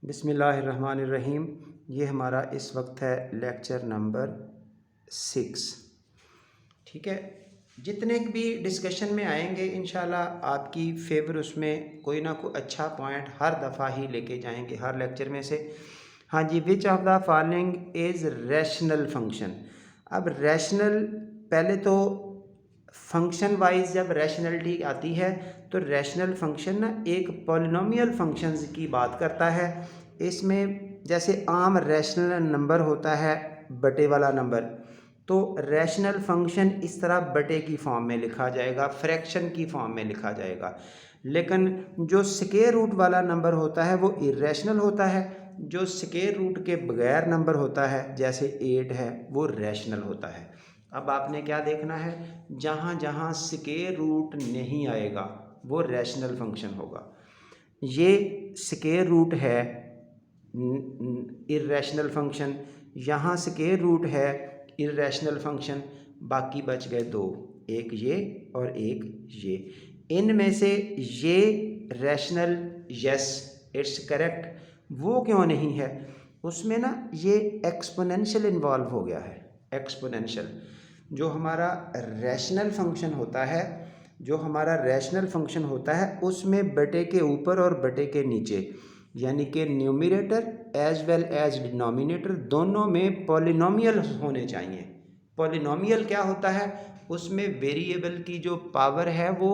बिस्मिल्लाहिर्रहमानिर्रहीम। ये हमारा इस वक्त है लेक्चर नंबर 6। ठीक है, जितने भी डिस्कशन में आएंगे इंशाल्लाह आपकी फेवर उसमें कोई ना कोई अच्छा पॉइंट हर दफ़ा ही लेके जाएंगे हर लेक्चर में से। हाँ जी, which of the following is rational function. अब रैशनल, पहले तो फंक्शन वाइज जब रैशनलिटी आती है तो रैशनल फंक्शन ना एक पॉलिनोमियल फंक्शंस की बात करता है। इसमें जैसे आम रैशनल नंबर होता है बटे वाला नंबर, तो रैशनल फंक्शन इस तरह बटे की फॉर्म में लिखा जाएगा, फ्रैक्शन की फॉर्म में लिखा जाएगा। लेकिन जो स्क्वायर रूट वाला नंबर होता है वो इरेशनल होता है। जो स्क्वायर रूट के बगैर नंबर होता है जैसे 8 है वो रैशनल होता है। अब आपने क्या देखना है, जहाँ जहाँ स्क्वायर रूट नहीं आएगा वो रैशनल फंक्शन होगा। ये स्क्वायर रूट है इरेशनल फंक्शन, यहाँ स्क्वायर रूट है इरेशनल फंक्शन, बाकी बच गए दो, एक ये और एक ये। इनमें से ये रैशनल, यस इट्स करेक्ट, वो क्यों नहीं है, उसमें ना ये एक्सपोनेंशियल इन्वॉल्व हो गया है। एक्सपोनेंशियल जो हमारा रैशनल फंक्शन होता है, जो हमारा रैशनल फंक्शन होता है उसमें बटे के ऊपर और बटे के नीचे यानी कि numerator as well as denominator दोनों में पॉलिनोमियल होने चाहिए। पॉलिनोमियल क्या होता है, उसमें वेरिएबल की जो पावर है वो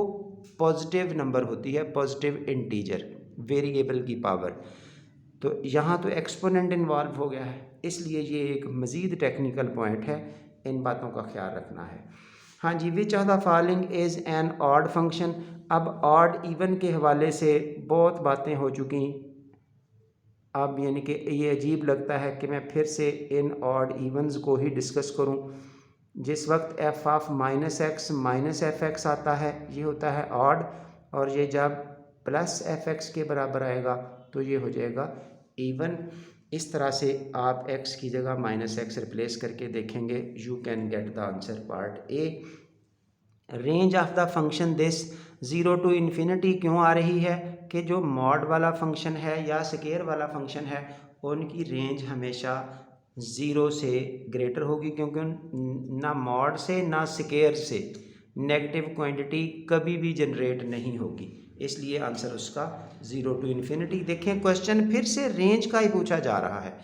पॉजिटिव नंबर होती है, पॉजिटिव इंटीजर वेरिएबल की पावर। तो यहाँ तो एक्सपोनेंट इन्वॉल्व हो गया है, इसलिए ये एक मज़ीद टेक्निकल पॉइंट है, इन बातों का ख्याल रखना है। हाँ जी, which of the following is an odd function. अब ऑड इवन के हवाले से बहुत बातें हो चुकी, अब यानी कि ये अजीब लगता है कि मैं फिर से इन ऑड इवन्स को ही डिस्कस करूं। जिस वक्त F of minus x minus F x आता है ये होता है ऑड, और ये जब प्लस एफ एक्स के बराबर आएगा तो ये हो जाएगा इवन। इस तरह से आप x की जगह माइनस एक्स रिप्लेस करके देखेंगे, you can get the answer part a. Range of the function this 0 to infinity क्यों आ रही है कि जो मॉड वाला फंक्शन है या स्क्वायर वाला फंक्शन है उनकी रेंज हमेशा 0 से ग्रेटर होगी, क्योंकि ना मॉड से ना स्क्वायर से नेगेटिव क्वांटिटी कभी भी जनरेट नहीं होगी, इसलिए आंसर उसका 0 टू इन्फिनिटी। देखें क्वेश्चन फिर से रेंज का ही पूछा जा रहा है।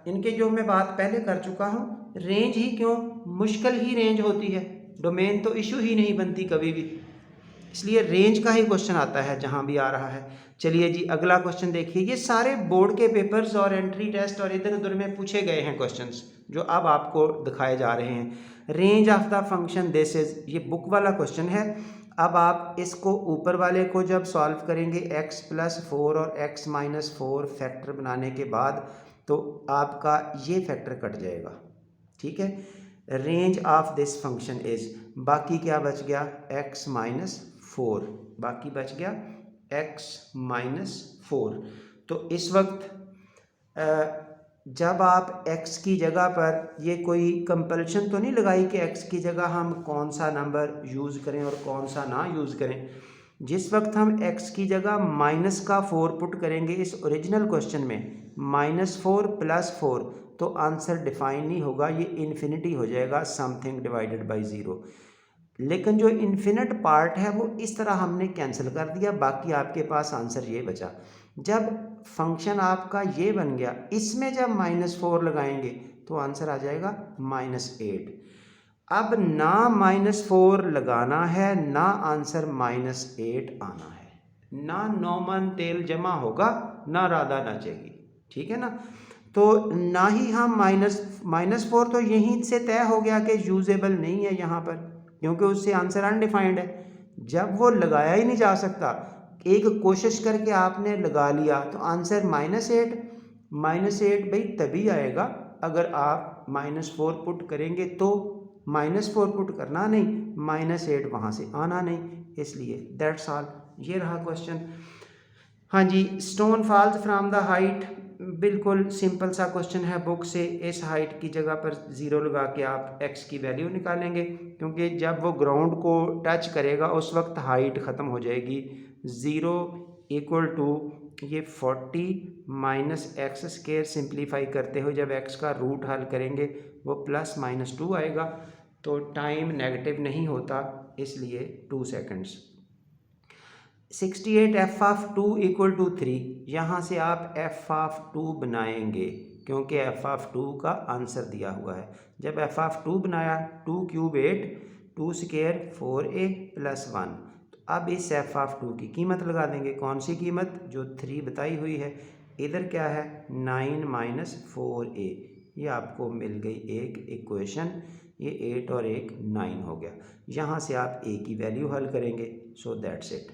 इनके जो मैं बात पहले कर चुका हूँ, रेंज ही क्यों, मुश्किल ही रेंज होती है, डोमेन तो इशू ही नहीं बनती कभी भी, इसलिए रेंज का ही क्वेश्चन आता है जहाँ भी आ रहा है। चलिए जी अगला क्वेश्चन देखिए, ये सारे बोर्ड के पेपर्स और एंट्री टेस्ट और इधर उधर में पूछे गए हैं क्वेश्चंस जो अब आपको दिखाए जा रहे हैं। Range of the function this is, ये बुक वाला क्वेश्चन है। अब आप इसको ऊपर वाले को जब सॉल्व करेंगे x + 4 और x - 4 फैक्टर बनाने के बाद तो आपका ये फैक्टर कट जाएगा। ठीक है, range of this function is, बाकी क्या बच गया x - 4, बाकी बच गया x - 4। तो इस वक्त जब आप x की जगह पर, ये कोई कंपल्शन तो नहीं लगाई कि x की जगह हम कौन सा नंबर यूज़ करें और कौन सा ना यूज़ करें। जिस वक्त हम x की जगह -4 पुट करेंगे इस ओरिजिनल क्वेश्चन में, -4 + 4, तो आंसर डिफाइन नहीं होगा, ये इन्फिनिटी हो जाएगा, समथिंग डिवाइडेड बाय 0। लेकिन जो इन्फिनिट पार्ट है वो इस तरह हमने कैंसिल कर दिया, बाकी आपके पास आंसर ये बचा। जब फंक्शन आपका ये बन गया, इसमें जब -4 लगाएंगे तो आंसर आ जाएगा -8। अब ना -4 लगाना है ना आंसर -8 आना है, ना नौमन तेल जमा होगा ना राधा नाचेगी। ठीक है ना, तो ना ही हम -4 तो यहीं से तय हो गया कि यूजेबल नहीं है यहाँ पर, क्योंकि उससे आंसर अनडिफाइंड है। जब वो लगाया ही नहीं जा सकता, एक कोशिश करके आपने लगा लिया तो आंसर -8। -8 भाई तभी आएगा अगर आप -4 पुट करेंगे, तो -4 पुट करना नहीं, -8 वहाँ से आना नहीं, इसलिए दैट्स ऑल। ये रहा क्वेश्चन। हाँ जी, stone falls from the height, बिल्कुल सिंपल सा क्वेश्चन है बुक से। इस हाइट की जगह पर 0 लगा के आप x की वैल्यू निकालेंगे, क्योंकि जब वो ग्राउंड को टच करेगा उस वक्त हाइट ख़त्म हो जाएगी। 0 = ये 40 माइनस एक्स स्क्वायर सिंप्लीफाई करते हुए जब एक्स का रूट हल करेंगे वो प्लस माइनस 2 आएगा, तो टाइम नेगेटिव नहीं होता, इसलिए 2 seconds. 68 f of 2 equal to 3, यहाँ से आप एफ ऑफ 2 बनाएंगे क्योंकि एफ ऑफ 2 का आंसर दिया हुआ है। जब एफ ऑफ 2 बनाया 2 क्यूब 8, 2 स्क्वायर 4a प्लस 1, तो अब इस एफ ऑफ 2 की कीमत लगा देंगे। कौन सी कीमत? जो 3 बताई हुई है। इधर क्या है? 9 माइनस 4a, ये आपको मिल गई एक इक्वेशन। ये 8 और 1 9 हो गया। यहाँ से आप a की वैल्यू हल करेंगे। So that's it.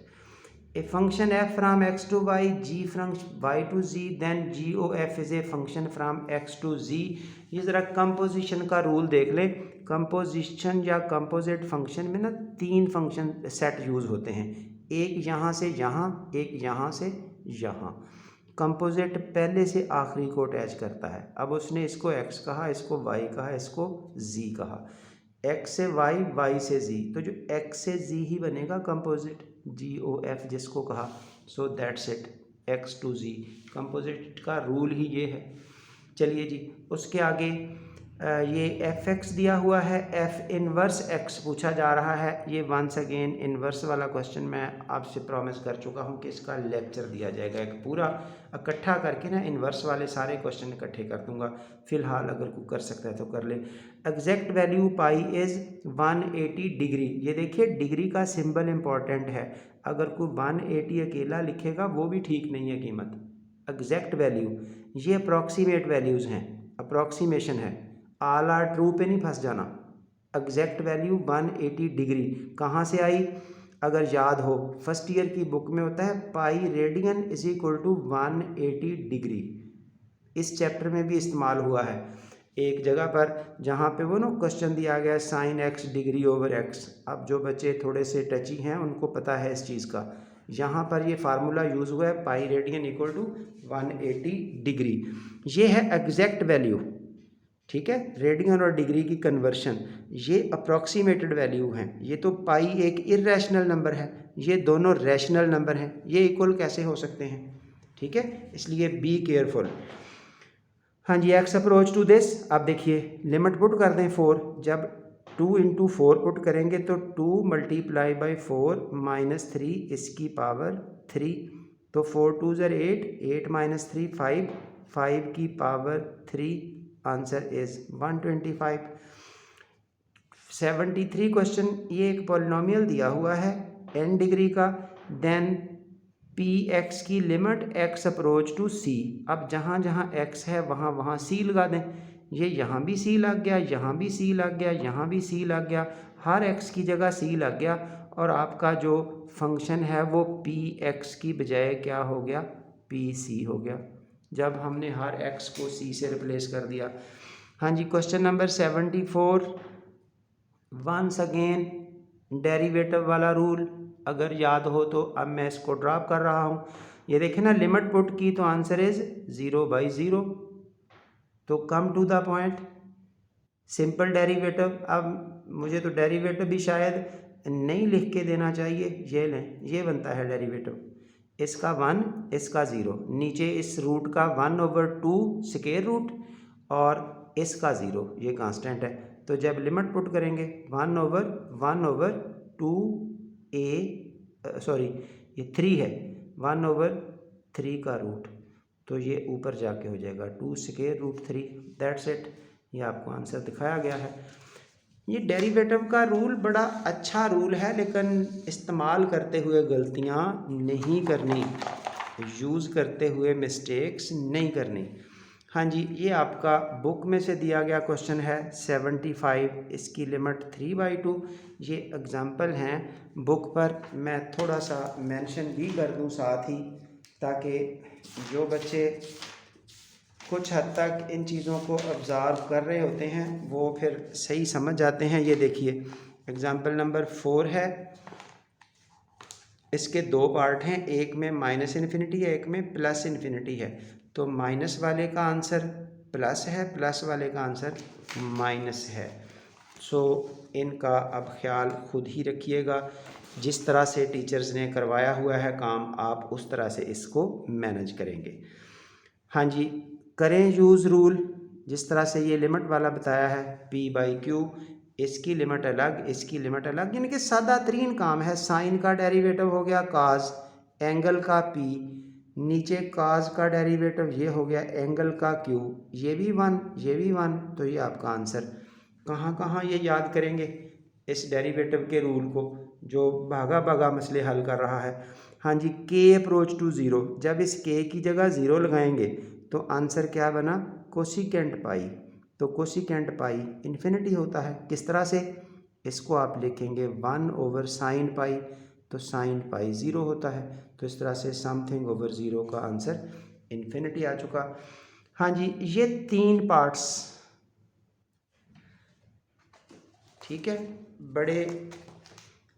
A function f from x to y, g from y to z, then g o f is a function from x to z। ये ज़रा कंपोजिशन का रूल देख लें। कंपोजिशन या composite function में ना 3 function set use होते हैं, एक यहाँ से यहाँ, एक यहाँ से यहाँ। कंपोजिट पहले से आखिरी को अटैच करता है। अब उसने इसको x कहा, इसको y कहा, इसको z कहा। x से y, y से z, तो जो x से z ही बनेगा कंपोजिट, GOF जिसको कहा। So that's it, x to z composite का रूल ही ये है। चलिए जी, उसके आगे ये fx दिया हुआ है, f इनवर्स x पूछा जा रहा है। ये वंस अगेन इनवर्स वाला क्वेश्चन मैं आपसे प्रॉमिस कर चुका हूँ कि इसका लेक्चर दिया जाएगा, एक पूरा इकट्ठा करके ना इनवर्स वाले सारे क्वेश्चन इकट्ठे कर दूंगा। फिलहाल अगर कोई कर सकता है तो कर ले। Exact value pi is 180 degree. ये देखिए डिग्री का सिंबल इम्पॉर्टेंट है, अगर कोई 180 अकेला लिखेगा वो भी ठीक नहीं है कीमत। एग्जैक्ट वैल्यू, ये अप्रॉक्सीमेट वैल्यूज़ हैं, अप्रॉक्सीमेशन है, ऑल आर ट्रू पे नहीं फंस जाना। एग्जैक्ट वैल्यू 180 डिग्री कहाँ से आई? अगर याद हो फर्स्ट ईयर की बुक में होता है pi radian is equal to 180 degree. इस चैप्टर में भी इस्तेमाल हुआ है एक जगह पर, जहाँ पे वो ना क्वेश्चन दिया गया sine x degree over x. अब जो बच्चे थोड़े से टची हैं उनको पता है इस चीज़ का। यहाँ पर ये फार्मूला यूज़ हुआ है pi radian equal to 180 degree. ये है एग्जैक्ट वैल्यू, ठीक है। रेडियन और डिग्री की कन्वर्शन, ये अप्रॉक्सीमेटेड वैल्यू हैं। ये तो पाई एक इर्रेशनल नंबर है, ये दोनों रैशनल नंबर हैं, ये इक्वल कैसे हो सकते हैं? ठीक है, इसलिए बी केयरफुल। हाँ जी, एक्स अप्रोच टू दिस। अब देखिए लिमिट पुट कर दें 4। जब 2 इंटू 4 पुट करेंगे तो 2 मल्टीप्लाई बाई 4 माइनस 3 इसकी पावर 3, तो 4 2 ज़र 8, 8 माइनस 3 5, 5 की पावर 3, आंसर इज 125। 73 क्वेश्चन, ये एक पॉलिनोमियल दिया हुआ है n डिग्री का, देन पी एक्स की limit x approach to c। अब जहाँ जहाँ x है वहाँ वहाँ c लगा दें। ये यहाँ भी c लग गया, यहाँ भी c लग गया, यहाँ भी c लग गया, हर x की जगह c लग गया, और आपका जो फंक्शन है वो पी एक्स की बजाय क्या हो गया? पी सी हो गया, जब हमने हर x को c से रिप्लेस कर दिया। हाँ जी, question number 74, once again derivative वाला रूल अगर याद हो तो अब मैं इसको ड्रॉप कर रहा हूँ। ये देखें ना, लिमिट पुट की तो आंसर इज 0/0, तो come to the point, simple derivative. अब मुझे तो डेरिवेटिव भी शायद नहीं लिख के देना चाहिए, ये लें, ये बनता है डेरिवेटिव, इसका 1 इसका 0, नीचे इस रूट का 1/2 स्क्वायर रूट और इसका 0, ये कांस्टेंट है। तो जब लिमिट पुट करेंगे 1/2a, सॉरी ये 3 है, 1/3 का रूट, तो ये ऊपर जाके हो जाएगा 2 स्क्वायर रूट 3। दैट्स इट, ये आपको आंसर दिखाया गया है। ये डेरिवेटिव का रूल बड़ा अच्छा रूल है, लेकिन इस्तेमाल करते हुए गलतियाँ नहीं करनी, यूज़ करते हुए मिस्टेक्स नहीं करनी। हाँ जी, ये आपका बुक में से दिया गया क्वेश्चन है 75, इसकी लिमिट 3/2। ये एग्जांपल हैं बुक पर, मैं थोड़ा सा मेंशन भी कर दूं साथ ही, ताकि जो बच्चे कुछ हद तक इन चीज़ों को ऑब्ज़र्व कर रहे होते हैं वो फिर सही समझ जाते हैं। ये देखिए एग्जांपल नंबर 4 है, इसके 2 पार्ट हैं, एक में माइनस इन्फिनिटी है, एक में प्लस इन्फिनिटी है। तो माइनस वाले का आंसर प्लस है, प्लस वाले का आंसर माइनस है। सो इनका अब ख्याल खुद ही रखिएगा। जिस तरह से टीचर्स ने करवाया हुआ है काम, आप उस तरह से इसको मैनेज करेंगे। हाँ जी, करें यूज़ रूल। जिस तरह से ये लिमिट वाला बताया है p/q, इसकी लिमिट अलग, इसकी लिमिट अलग, यानी कि सादा तरीन काम है। साइन का डेरिवेटिव हो गया काज, एंगल का p, नीचे काज का डेरिवेटिव ये हो गया एंगल का q, ये भी 1, ये भी 1, तो ये आपका आंसर। कहाँ कहाँ ये याद करेंगे इस डेरिवेटिव के रूल को, जो भागा भागा मसले हल कर रहा है। हाँ जी, k अप्रोच टू ज़ीरो, जब इस k की जगह ज़ीरो लगाएंगे तो आंसर क्या बना, कोसिकेंट पाई। तो कोसिकेंट पाई इन्फिनिटी होता है। किस तरह से, इसको आप लिखेंगे 1/sin पाई, तो साइन पाई ज़ीरो होता है। तो इस तरह से समथिंग ओवर ज़ीरो का आंसर इन्फिनिटी आ चुका। हाँ जी, ये 3 पार्ट्स ठीक है, बड़े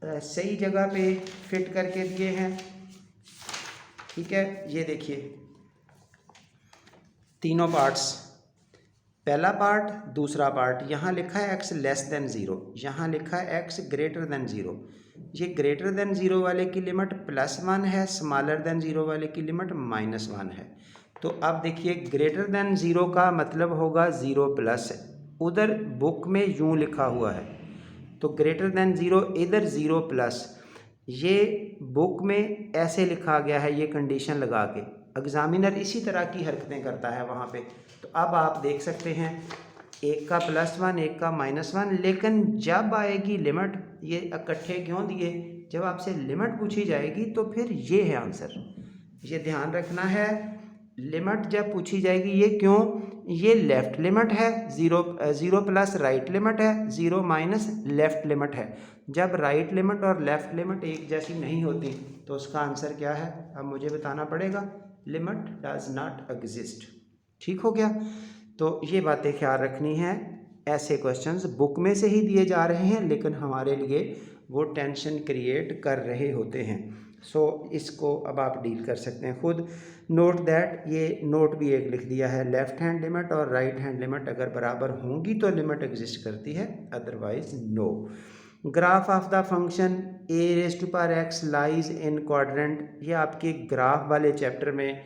सही जगह पे फिट करके दिए हैं। ठीक है, ये देखिए तीनों पार्ट्स, पहला पार्ट, दूसरा पार्ट। यहाँ लिखा है x लेस देन ज़ीरो, यहाँ लिखा है x ग्रेटर देन ज़ीरो। ये ग्रेटर देन ज़ीरो वाले की लिमिट +1 है, स्मॉलर देन ज़ीरो वाले की लिमिट -1 है। तो अब देखिए ग्रेटर देन ज़ीरो का मतलब होगा ज़ीरो प्लस, उधर बुक में यूँ लिखा हुआ है, तो ग्रेटर देन ज़ीरो इधर ज़ीरो प्लस, ये बुक में ऐसे लिखा गया है, ये कंडीशन लगा के। एग्जामिनर इसी तरह की हरकतें करता है वहाँ पे। तो अब आप देख सकते हैं एक का +1, एक का -1, लेकिन जब आएगी लिमिट, ये इकट्ठे क्यों दिए, जब आपसे लिमिट पूछी जाएगी तो फिर ये है आंसर। ये ध्यान रखना है, लिमिट जब पूछी जाएगी, ये क्यों, ये लेफ़्ट लिमिट है, ज़ीरो प्लस राइट लिमिट है, ज़ीरो माइनस लेफ़्ट लिमिट है। जब राइट लिमिट और लेफ़्ट लिमिट एक जैसी नहीं होती तो उसका आंसर क्या है, अब मुझे बताना पड़ेगा, लिमिट डज नॉट एग्जिस्ट। ठीक हो गया। तो ये बातें ख्याल रखनी है। ऐसे क्वेश्चंस बुक में से ही दिए जा रहे हैं, लेकिन हमारे लिए वो टेंशन क्रिएट कर रहे होते हैं। सो इसको अब आप डील कर सकते हैं खुद। नोट दैट, ये नोट भी एक लिख दिया है, लेफ्ट हैंड लिमिट और राइट हैंड लिमिट अगर बराबर होंगी तो लिमिट एग्जिस्ट करती है, otherwise no. Graph of the function a⁴x lies in quadrant, ये आपके ग्राफ वाले चैप्टर में,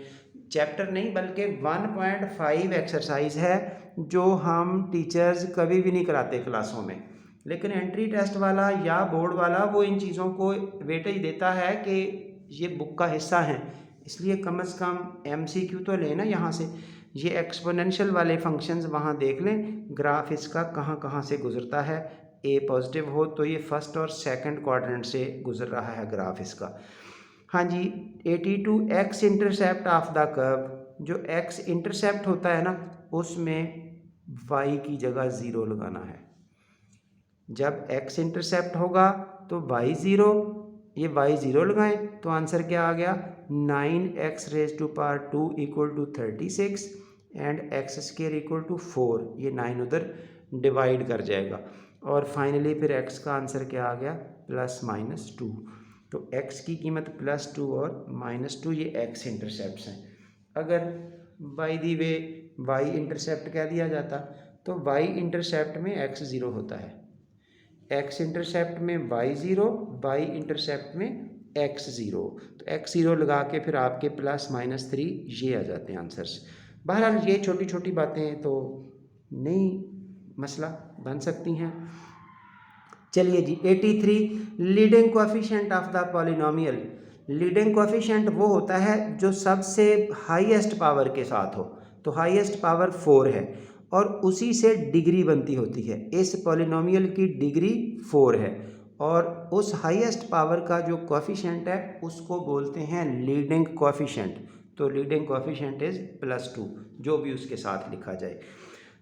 चैप्टर नहीं बल्कि 1.5 एक्सरसाइज है, जो हम टीचर्स कभी भी नहीं कराते क्लासों में, लेकिन एंट्री टेस्ट वाला या बोर्ड वाला वो इन चीज़ों को वेटेज देता है कि ये बुक का हिस्सा है, इसलिए कम से कम MCQ तो लेना यहाँ से। ये एक्सपोनेंशियल वाले फंक्शंस वहाँ देख लें, ग्राफ इसका कहाँ कहाँ से गुजरता है। ए पॉजिटिव हो तो ये फर्स्ट और सेकंड क्वाड्रेंट से गुजर रहा है ग्राफ इसका। हाँ जी, 82 x intercept of the curve, जो x इंटरसेप्ट होता है ना, उसमें y की जगह ज़ीरो लगाना है। जब x इंटरसेप्ट होगा तो y ज़ीरो, ये y ज़ीरो लगाएं तो आंसर क्या आ गया, 9x⁻² = 36 एंड x² = 4, ये 9 उधर डिवाइड कर जाएगा और फाइनली फिर x का आंसर क्या आ गया, +-2। तो x की कीमत +2 और -2, ये x इंटरसेप्ट हैं। अगर by the way y intercept कह दिया जाता तो y इंटरसेप्ट में x ज़ीरो होता है, x इंटरसेप्ट में y ज़ीरो, y इंटरसेप्ट में x ज़ीरो, तो x ज़ीरो लगा के फिर आपके +-3 ये आ जाते हैं आंसर्स। बहरहाल ये छोटी छोटी बातें तो नहीं मसला बन सकती हैं। चलिए जी, 83 leading coefficient of the polynomial. Leading coefficient वो होता है जो सबसे हाईएस्ट पावर के साथ हो, तो हाईएस्ट पावर 4 है और उसी से डिग्री बनती होती है। इस पॉलिनोमियल की डिग्री 4 है और उस हाईएस्ट पावर का जो कोएफिशिएंट है उसको बोलते हैं लीडिंग कोएफिशिएंट। तो लीडिंग कोएफिशिएंट इज़ +2, जो भी उसके साथ लिखा जाए।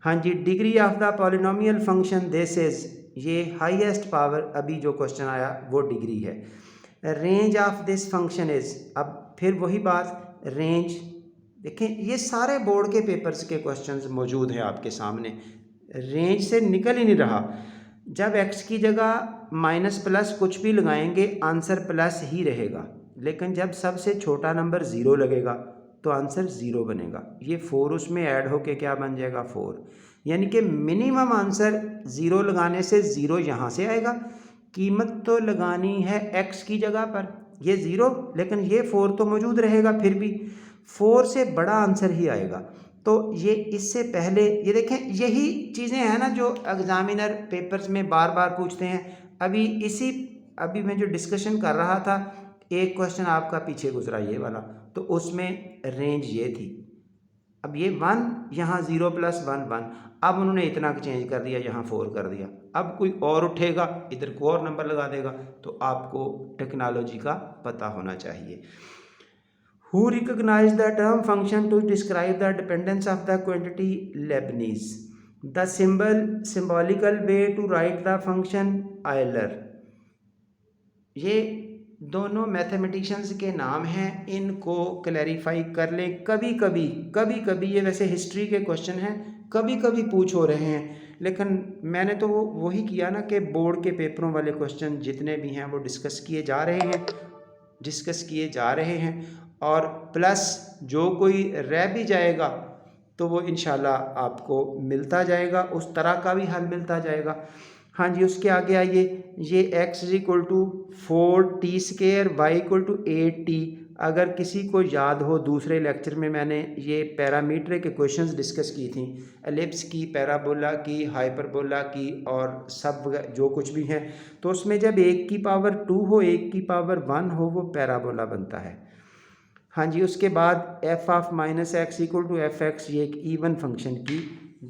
हाँ जी, degree of the polynomial function this is, ये हाईएस्ट पावर अभी जो क्वेश्चन आया वो डिग्री है। Range of this function is, अब फिर वही बात, रेंज देखें, ये सारे बोर्ड के पेपर्स के क्वेश्चंस मौजूद हैं आपके सामने, रेंज से निकल ही नहीं रहा। जब x की जगह माइनस प्लस कुछ भी लगाएंगे आंसर प्लस ही रहेगा, लेकिन जब सबसे छोटा नंबर 0 लगेगा तो आंसर 0 बनेगा। ये 4 उसमें ऐड होके क्या बन जाएगा, 4, यानी कि मिनिमम आंसर 0 लगाने से 0 यहाँ से आएगा, कीमत तो लगानी है x की जगह पर, ये 0 लेकिन ये 4 तो मौजूद रहेगा, फिर भी 4 से बड़ा आंसर ही आएगा। तो ये इससे पहले ये देखें, यही चीज़ें हैं ना जो एग्जामिनर पेपर्स में बार बार पूछते हैं। अभी मैं जो डिस्कशन कर रहा था, एक क्वेश्चन आपका पीछे गुजरा ये वाला, तो उसमें रेंज ये थी। अब ये 1 यहाँ 0 + 1 1, अब उन्होंने इतना चेंज कर दिया, यहाँ 4 कर दिया। अब कोई और उठेगा, इधर को और नंबर लगा देगा। तो आपको टेक्नोलॉजी का पता होना चाहिए। Who recognized the term function to describe the dependence of the quantity Leibniz? The symbolical way to write the function Euler. ये दोनों मैथमेटिशियंस के नाम हैं, इनको क्लैरिफाई कर लें। कभी कभी ये वैसे हिस्ट्री के क्वेश्चन हैं, कभी कभी पूछ हो रहे हैं, लेकिन मैंने तो वही किया ना कि बोर्ड के पेपरों वाले क्वेश्चन जितने भी हैं वो डिस्कस किए जा रहे हैं और प्लस जो कोई रह भी जाएगा तो वो इंशाल्लाह आपको मिलता जाएगा, उस तरह का भी हल मिलता जाएगा। हाँ जी, उसके आगे आइए, ये x = 4t², y = 8t। अगर किसी को याद हो, दूसरे लेक्चर में मैंने ये पैरामीटर के क्वेश्चंस डिस्कस की थी, एलिप्स की, पैराबोला की, हाइपरबोला की और सब जो कुछ भी हैं, तो उसमें जब 1 की पावर 2 हो, 1 की पावर 1 हो, वो पैराबोला बनता है। हाँ जी, उसके बाद f ऑफ -x = fx, ये एक इवन फंक्शन की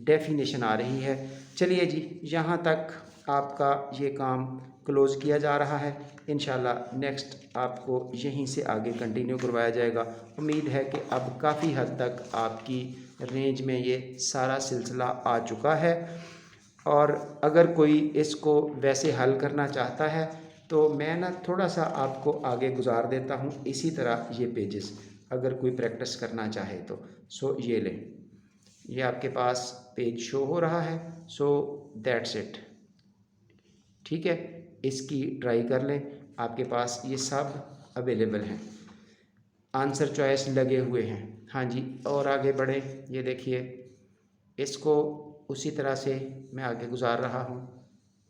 डेफिनेशन आ रही है। चलिए जी, यहाँ तक आपका ये काम क्लोज़ किया जा रहा है। इंशाल्लाह नेक्स्ट आपको यहीं से आगे कंटिन्यू करवाया जाएगा। उम्मीद है कि अब काफ़ी हद तक आपकी रेंज में ये सारा सिलसिला आ चुका है, और अगर कोई इसको वैसे हल करना चाहता है तो मैं ना थोड़ा सा आपको आगे गुजार देता हूँ इसी तरह ये पेजेस, अगर कोई प्रैक्टिस करना चाहे तो। सो ये लें, ये आपके पास पेज शो हो रहा है। सो दैट्स इट, ठीक है, इसकी ट्राई कर लें, आपके पास ये सब अवेलेबल हैं, आंसर चॉइस लगे हुए हैं। हाँ जी, और आगे बढ़े, ये देखिए, इसको उसी तरह से मैं आगे गुजार रहा हूँ,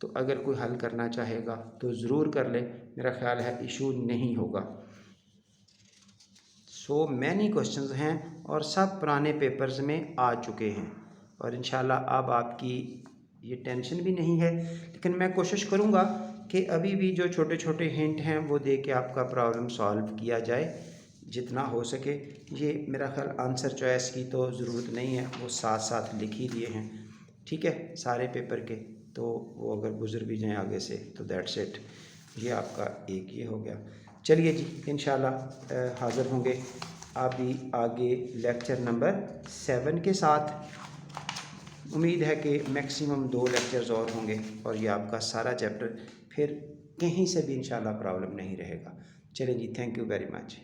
तो अगर कोई हल करना चाहेगा तो ज़रूर कर ले, मेरा ख्याल है इशू नहीं होगा। सो मैनी क्वेश्चंस हैं और सब पुराने पेपर्स में आ चुके हैं, और इंशाल्लाह अब आपकी ये टेंशन भी नहीं है। लेकिन मैं कोशिश करूँगा कि अभी भी जो छोटे छोटे हिंट हैं वो दे के आपका प्रॉब्लम सॉल्व किया जाए जितना हो सके। ये मेरा ख्याल आंसर चॉइस की तो ज़रूरत नहीं है, वो साथ साथ लिख ही दिए हैं, ठीक है, सारे पेपर के, तो वो अगर गुजर भी जाएँ आगे से तो दैट्स इट। ये आपका एक ये हो गया। चलिए जी, इंशाल्लाह हाज़िर होंगे अभी आगे लेक्चर नंबर 7 के साथ। उम्मीद है कि मैक्सिमम 2 लेक्चर्स और होंगे और ये आपका सारा चैप्टर फिर कहीं से भी इंशाल्लाह प्रॉब्लम नहीं रहेगा। चलिए जी, थैंक यू वेरी मच।